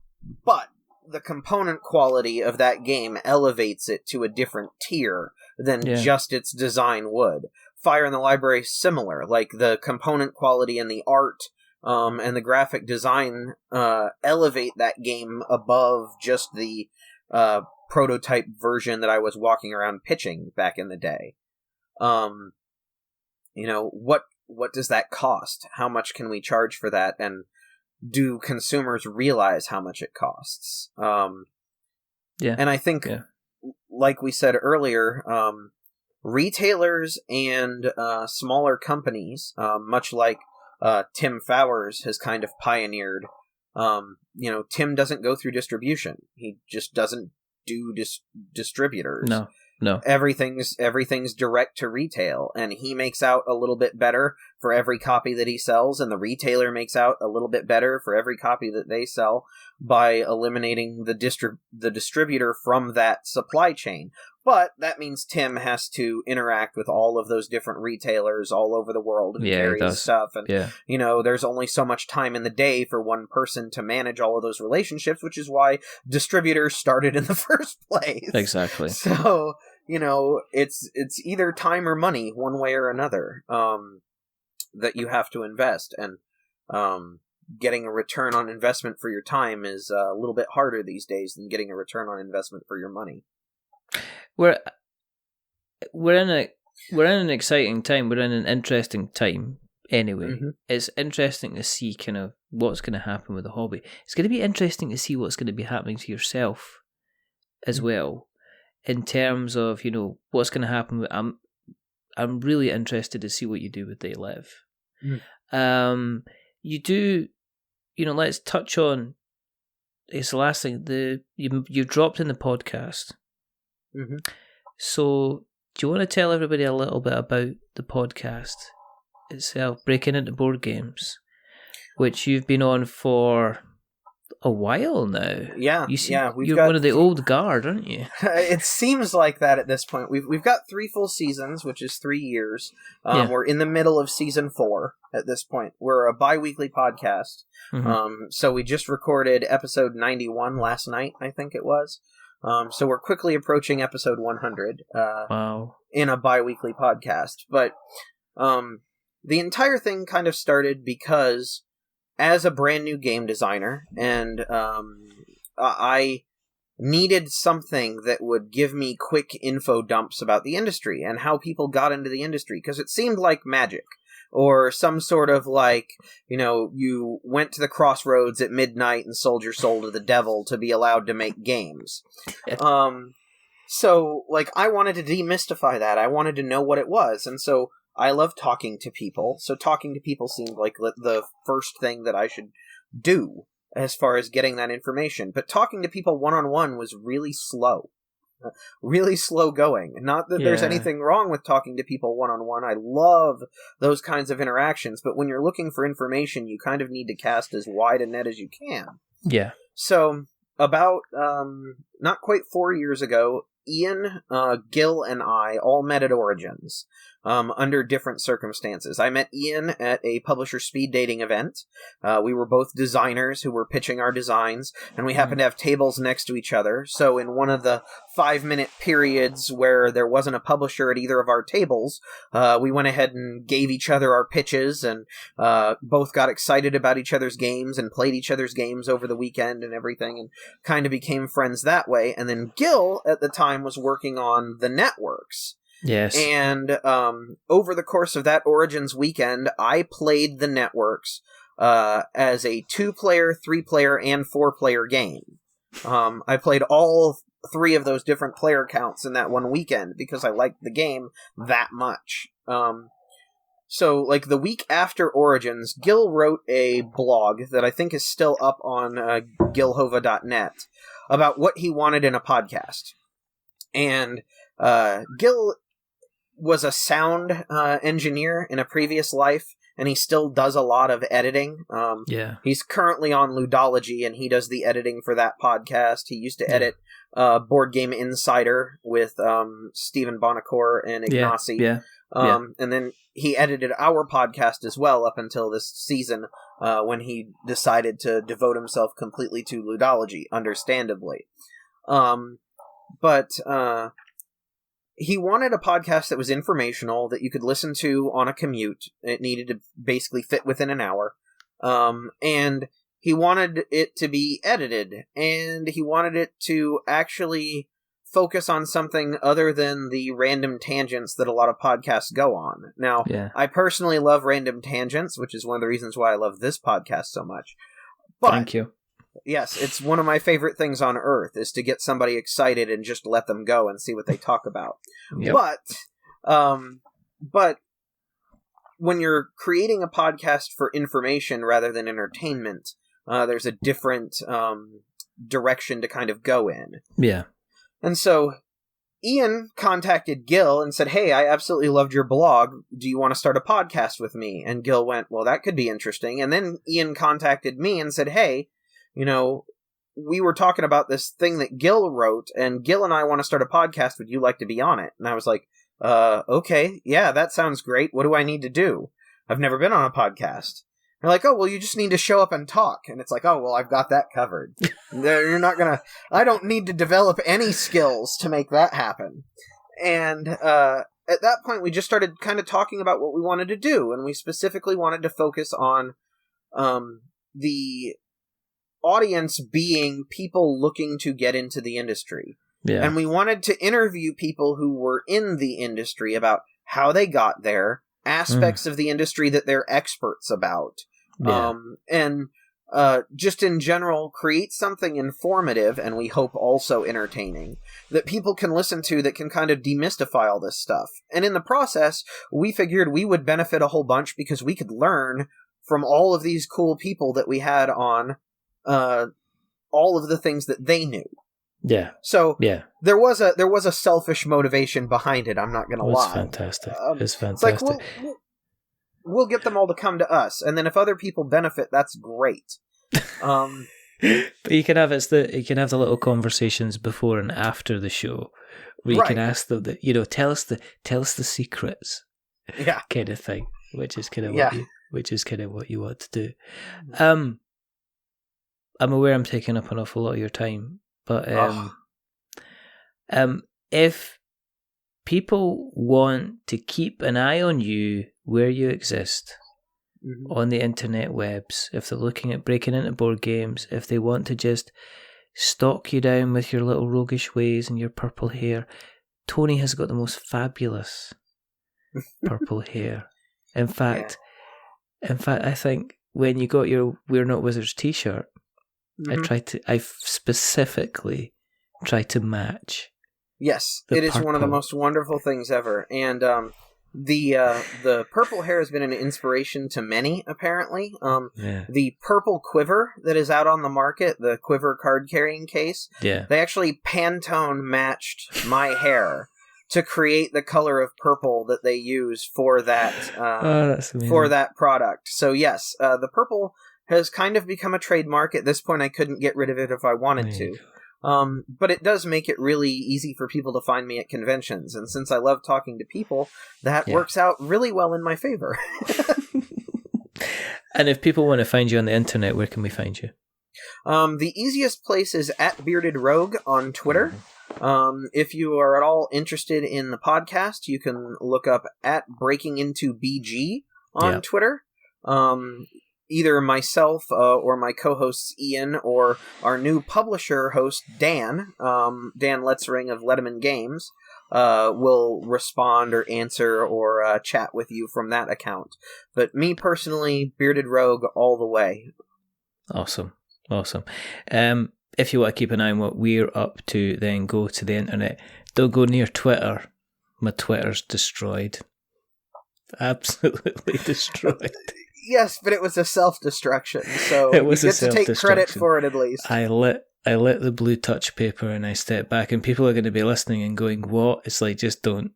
Speaker 3: but the component quality of that game elevates it to a different tier than just its design would. Fire in the Library is similar. Like, the component quality and the art and the graphic design elevate that game above just the prototype version that I was walking around pitching back in the day. What does that cost? How much can we charge for that? And do consumers realize how much it costs? And I think, like we said earlier, retailers and smaller companies, much like Tim Fowers has kind of pioneered, Tim doesn't go through distribution. He just doesn't do distributors. No. Everything's direct to retail, and he makes out a little bit better for every copy that he sells, and the retailer makes out a little bit better for every copy that they sell by eliminating the distributor from that supply chain. But that means Tim has to interact with all of those different retailers all over the world and carry his stuff. And, there's only so much time in the day for one person to manage all of those relationships, which is why distributors started in the first place.
Speaker 2: Exactly.
Speaker 3: So, it's either time or money, one way or another, that you have to invest. And getting a return on investment for your time is a little bit harder these days than getting a return on investment for your money.
Speaker 2: We're in an exciting time. We're in an interesting time. Anyway, It's interesting to see kind of what's going to happen with the hobby. It's going to be interesting to see what's going to be happening to yourself as well. in terms of, what's going to happen. I'm really interested to see what you do with They Live. You do, let's touch on, it's the last thing, you dropped in the podcast.
Speaker 3: Mm-hmm.
Speaker 2: So do you want to tell everybody a little bit about the podcast itself, Breaking Into Board Games, which you've been on for a while now?
Speaker 3: Yeah,
Speaker 2: you're one of the old guard, aren't you?
Speaker 3: It seems like that at this point. We've got 3 full seasons, which is 3 years. We're in the middle of season 4 at this point. We're a bi-weekly podcast. So we just recorded episode 91 last night, I think it was. So we're quickly approaching episode 100.
Speaker 2: Wow.
Speaker 3: In a bi-weekly podcast. But the entire thing kind of started because as a brand new game designer, and I needed something that would give me quick info dumps about the industry and how people got into the industry, because it seemed like magic. Or some sort of you went to the crossroads at midnight and sold your soul to the devil to be allowed to make games. So, I wanted to demystify that. I wanted to know what it was. And so I love talking to people. So talking to people seemed like the first thing that I should do as far as getting that information. But talking to people one-on-one was really slow. Really slow going. Not that there's anything wrong with talking to people one-on-one. I love those kinds of interactions. But when you're looking for information, you kind of need to cast as wide a net as you can.
Speaker 2: Yeah.
Speaker 3: So about not quite 4 years ago, Ian, Gil, and I all met at Origins under different circumstances. I met Ian at a publisher speed dating event. We were both designers who were pitching our designs, and we happened to have tables next to each other. So in one of the 5-minute periods where there wasn't a publisher at either of our tables, we went ahead and gave each other our pitches, and both got excited about each other's games and played each other's games over the weekend and everything, and kind of became friends that way. And then Gil, at the time, was working on the networks.
Speaker 2: Yes.
Speaker 3: And over the course of that Origins weekend, I played the networks as a 2-player, 3-player, and 4-player game. I played all 3 of those different player counts in that one weekend because I liked the game that much. So, the week after Origins, Gil wrote a blog that I think is still up on gilhova.net about what he wanted in a podcast. And Gil was a sound engineer in a previous life, and he still does a lot of editing. He's currently on Ludology, and he does the editing for that podcast. He used to edit Board Game Insider with Stephen Bonacore and Ignacy. And then he edited our podcast as well up until this season when he decided to devote himself completely to Ludology, understandably. But he wanted a podcast that was informational, that you could listen to on a commute. It needed to basically fit within an hour. And he wanted it to be edited, and he wanted it to actually focus on something other than the random tangents that a lot of podcasts go on. Now, I personally love random tangents, which is one of the reasons why I love this podcast so much. But,
Speaker 2: thank you.
Speaker 3: Yes, it's one of my favorite things on earth, is to get somebody excited and just let them go and see what they talk about. Yep. But when you're creating a podcast for information rather than entertainment, there's a different direction to kind of go in. Yeah. And so Ian contacted Gil and said, "Hey, I absolutely loved your blog. Do you want to start a podcast with me?" And Gil went, "Well, that could be interesting." And then Ian contacted me and said, "Hey, we were talking about this thing that Gil wrote, and Gil and I want to start a podcast. Would you like to be on it?" And I was like, okay, yeah, that sounds great. What do I need to do? I've never been on a podcast. They're like, "Oh, well, you just need to show up and talk." And it's like, "Oh, well, I've got that covered." You're not gonna, I don't need to develop any skills to make that happen. And at that point, we just started kind of talking about what we wanted to do, and we specifically wanted to focus on the audience being people looking to get into the industry. Yeah. And we wanted to interview people who were in the industry about how they got there, aspects of the industry that they're experts about. Yeah. And just in general, create something informative and we hope also entertaining that people can listen to that can kind of demystify all this stuff. And in the process, we figured we would benefit a whole bunch because we could learn from all of these cool people that we had on all of the things that they knew.
Speaker 2: Yeah.
Speaker 3: So
Speaker 2: yeah,
Speaker 3: there was a selfish motivation behind it. I'm not going to lie.
Speaker 2: It's fantastic. It's fantastic.
Speaker 3: It's like we'll get them all to come to us, and then if other people benefit, that's great.
Speaker 2: But you can have the little conversations before and after the show, where you can ask them that, tell us the secrets, kind of thing, which is kind of what you want to do. I'm aware I'm taking up an awful lot of your time, but if people want to keep an eye on you where you exist on the internet webs, if they're looking at breaking into board games, if they want to just stalk you down with your little roguish ways and your purple hair, Tony has got the most fabulous purple hair. In fact, I think when you got your We're Not Wizards t-shirt, I specifically tried to match.
Speaker 3: Yes, it is one of the most wonderful things ever. And the purple hair has been an inspiration to many, apparently. The purple quiver that is out on the market, the quiver card carrying case, they actually Pantone matched my hair to create the color of purple that they use for that for that product. So yes, the purple has kind of become a trademark. At this point, I couldn't get rid of it if I wanted to. But it does make it really easy for people to find me at conventions. And since I love talking to people, that works out really well in my favor.
Speaker 2: And if people want to find you on the internet, where can we find you?
Speaker 3: The easiest place is @BeardedRogue on Twitter. If you are at all interested in the podcast, you can look up @BreakingIntoBG on Twitter. Either myself or my co-hosts Ian or our new publisher host Dan Letzering of Letterman Games will respond or answer or chat with you from that account. But me personally, Bearded Rogue all the way.
Speaker 2: Awesome. If you want to keep an eye on what we're up to, then go to the internet. Don't go near Twitter. My Twitter's destroyed. Absolutely destroyed.
Speaker 3: Yes, but it was a self-destruction, so you get to take credit for it at least. I lit
Speaker 2: the blue touch paper and I stepped back, and people are going to be listening and going, what? It's like, just don't.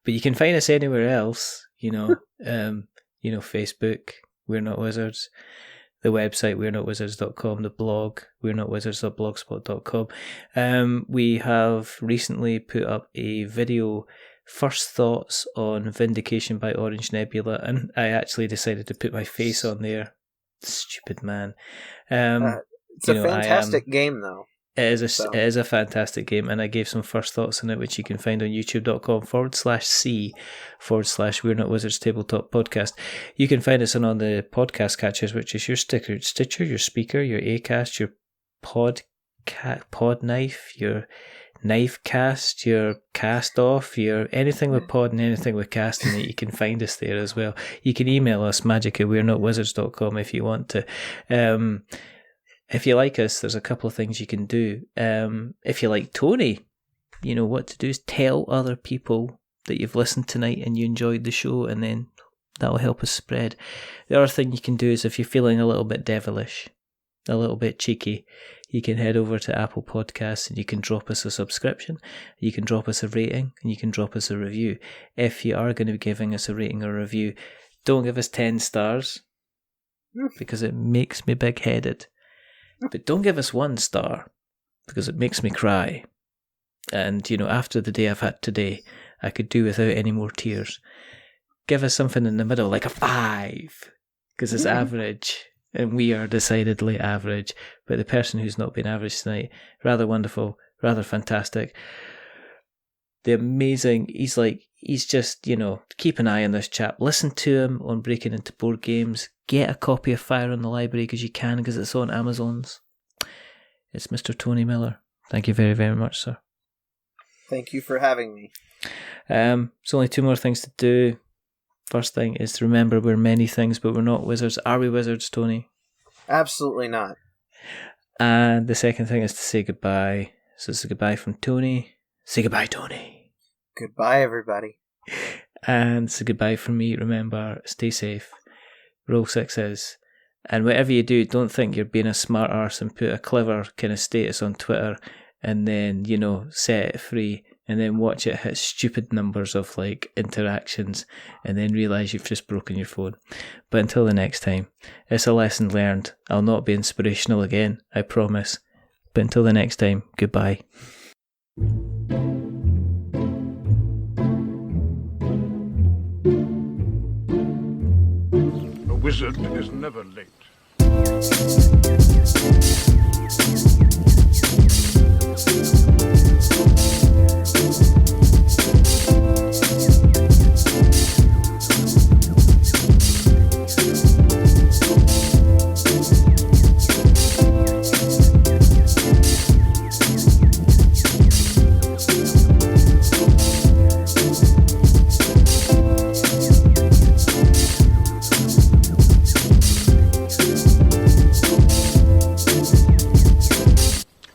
Speaker 2: But you can find us anywhere else, Facebook, We're Not Wizards, the website, we'renotwizards.com, the blog, we'renotwizards.blogspot.com. We have recently put up a video, First Thoughts on Vindication by Orange Nebula, and I actually decided to put my face on there. Stupid man.
Speaker 3: It's a fantastic game, though.
Speaker 2: It is a fantastic game, and I gave some first thoughts on it, which you can find on youtube.com/c/We're Not Wizards Tabletop Podcast. You can find us on the podcast catchers, which is your Stitcher, your Speaker, your Acast, your Pod Knife, your Knife Cast, your Cast Off, your anything with pod and anything with cast in it. You can find us there as well. You can email us magic@we'renotwizards.com if you want to. If you like us, there's a couple of things you can do. If you like Tony, you know what to do is tell other people that you've listened tonight and you enjoyed the show, and then that'll help us spread. The other thing you can do is, if you're feeling a little bit devilish, a little bit cheeky, you can head over to Apple Podcasts and you can drop us a subscription, you can drop us a rating, and you can drop us a review. If you are going to be giving us a rating or a review, don't give us 10 stars because it makes me big-headed. But don't give us 1 star because it makes me cry. And, after the day I've had today, I could do without any more tears. Give us something in the middle, like a 5, because it's average. And we are decidedly average. But the person who's not been average tonight, rather wonderful, rather fantastic. The amazing, he's just, keep an eye on this chap. Listen to him on Breaking Into Board Games. Get a copy of Fire in the Library because you can, because it's on Amazon's. It's Mr. Tony Miller. Thank you very, very much, sir.
Speaker 3: Thank you for having me.
Speaker 2: There's only 2 more things to do. First thing is to remember we're many things, but we're not wizards. Are we wizards, Tony?
Speaker 3: Absolutely not.
Speaker 2: And the second thing is to say goodbye. So it's a goodbye from Tony. Say goodbye, Tony.
Speaker 3: Goodbye, everybody.
Speaker 2: And it's a goodbye from me. Remember, stay safe. Roll sixes. And whatever you do, don't think you're being a smart arse and put a clever kind of status on Twitter and then, set it free and then watch it hit stupid numbers of like interactions and then realise you've just broken your phone. But until the next time, it's a lesson learned. I'll not be inspirational again, I promise. But until the next time, goodbye.
Speaker 4: A wizard is never late.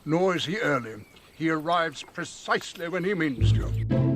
Speaker 4: Nor is he early. He arrives precisely when he means to.